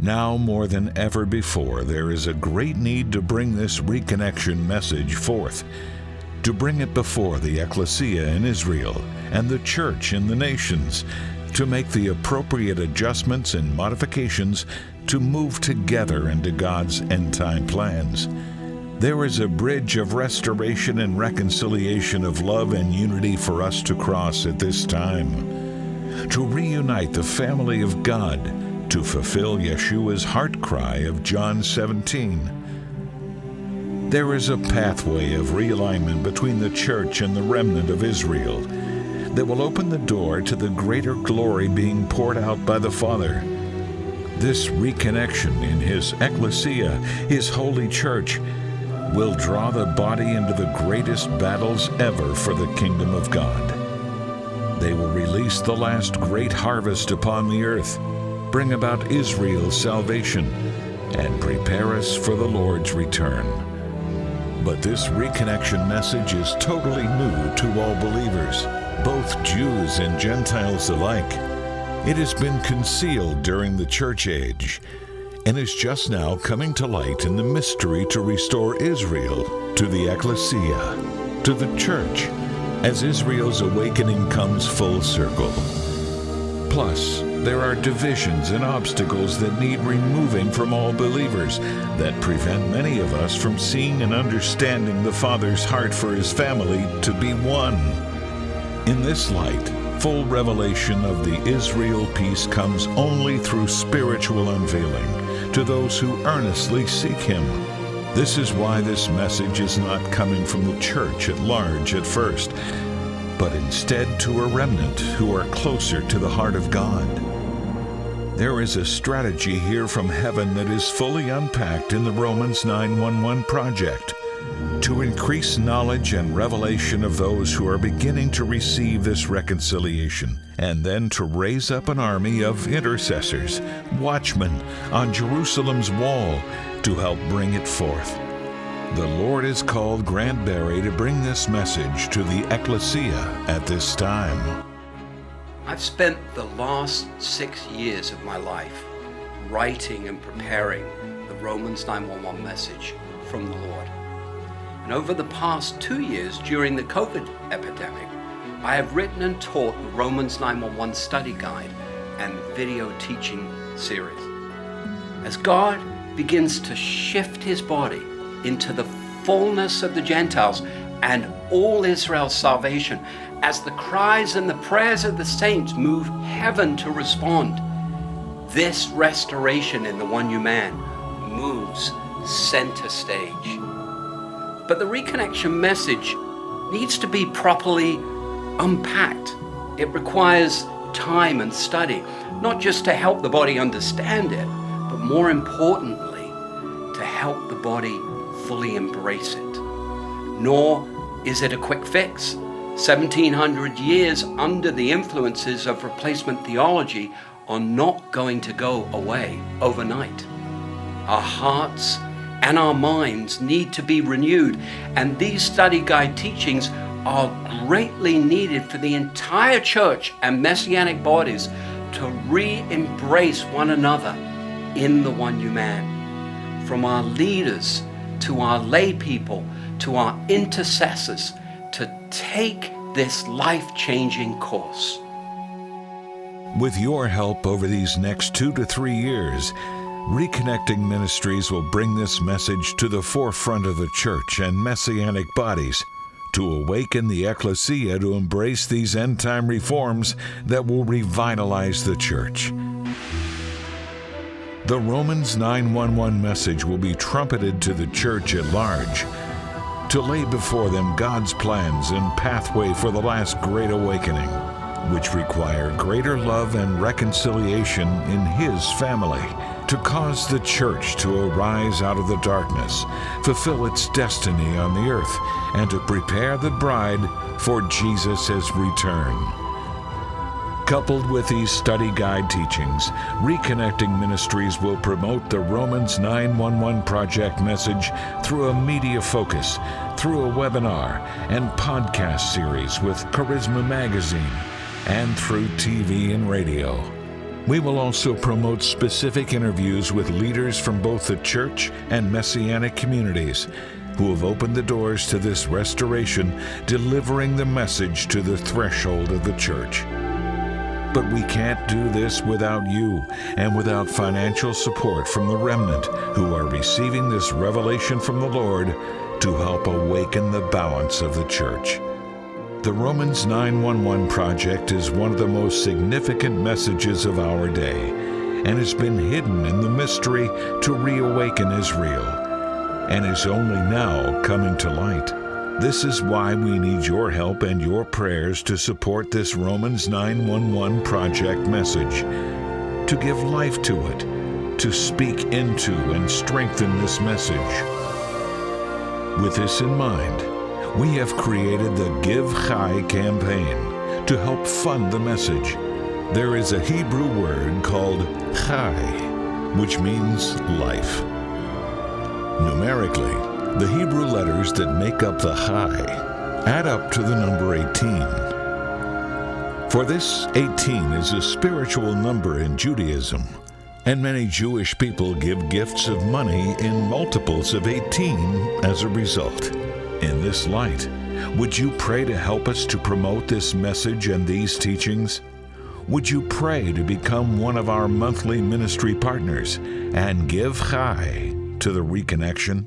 Now more than ever before, there is a great need to bring this reconnection message forth, to bring it before the ecclesia in Israel and the church in the nations, to make the appropriate adjustments and modifications to move together into God's end-time plans. There is a bridge of restoration and reconciliation of love and unity for us to cross at this time, to reunite the family of God, to fulfill Yeshua's heart cry of John 17. There is a pathway of realignment between the church and the remnant of Israel that will open the door to the greater glory being poured out by the Father. This reconnection in His ecclesia, His holy church, will draw the body into the greatest battles ever for the kingdom of God. They will release the last great harvest upon the earth, bring about Israel's salvation, and prepare us for the Lord's return. But this reconnection message is totally new to all believers, both Jews and Gentiles alike. It has been concealed during the church age and is just now coming to light in the mystery to restore Israel to the ecclesia, to the church, as Israel's awakening comes full circle. Plus, there are divisions and obstacles that need removing from all believers that prevent many of us from seeing and understanding the Father's heart for His family to be one. In this light, full revelation of the Israel peace comes only through spiritual unveiling to those who earnestly seek Him. This is why this message is not coming from the church at large at first, but instead to a remnant who are closer to the heart of God. There is a strategy here from heaven that is fully unpacked in the Romans 9:11 project to increase knowledge and revelation of those who are beginning to receive this reconciliation, and then to raise up an army of intercessors, watchmen on Jerusalem's wall to help bring it forth. The Lord has called Grant Berry to bring this message to the ecclesia at this time. I've spent the last 6 years of my life writing and preparing the Romans 9:11 message from the Lord. And over the past 2 years during the COVID epidemic, I have written and taught the Romans 9:11 study guide and video teaching series. As God begins to shift His body into the fullness of the Gentiles and all Israel's salvation, as the cries and the prayers of the saints move heaven to respond, this restoration in the one new man moves center stage. But the reconnection message needs to be properly unpacked. It requires time and study, not just to help the body understand it, but more importantly, to help the body fully embrace it. Nor is it a quick fix. 1700 years under the influences of replacement theology are not going to go away overnight. Our hearts and our minds need to be renewed, and these study guide teachings are greatly needed for the entire church and messianic bodies to re-embrace one another in the one new man. From our leaders to our lay people to our intercessors, to take this life-changing course. With your help over these next 2 to 3 years, Reconnecting Ministries will bring this message to the forefront of the church and messianic bodies to awaken the ecclesia to embrace these end-time reforms that will revitalize the church. The Romans 9:11 message will be trumpeted to the church at large to lay before them God's plans and pathway for the last great awakening, which require greater love and reconciliation in His family, to cause the church to arise out of the darkness, fulfill its destiny on the earth, and to prepare the bride for Jesus' return. Coupled with these study guide teachings, Reconnecting Ministries will promote the Romans 911 Project message through a media focus, through a webinar and podcast series with Charisma Magazine, and through TV and radio. We will also promote specific interviews with leaders from both the church and Messianic communities who have opened the doors to this restoration, delivering the message to the threshold of the church. But we can't do this without you and without financial support from the remnant who are receiving this revelation from the Lord to help awaken the balance of the church. The Romans 9:11 project is one of the most significant messages of our day and has been hidden in the mystery to reawaken Israel and is only now coming to light. This is why we need your help and your prayers to support this Romans 9:11 project message, to give life to it, to speak into and strengthen this message. With this in mind, we have created the Give Chai campaign to help fund the message. There is a Hebrew word called Chai, which means life. Numerically, the Hebrew letters that make up the Chai add up to the number 18. For this, 18 is a spiritual number in Judaism, and many Jewish people give gifts of money in multiples of 18 as a result. In this light, would you pray to help us to promote this message and these teachings? Would you pray to become one of our monthly ministry partners and give Chai to the Reconnection?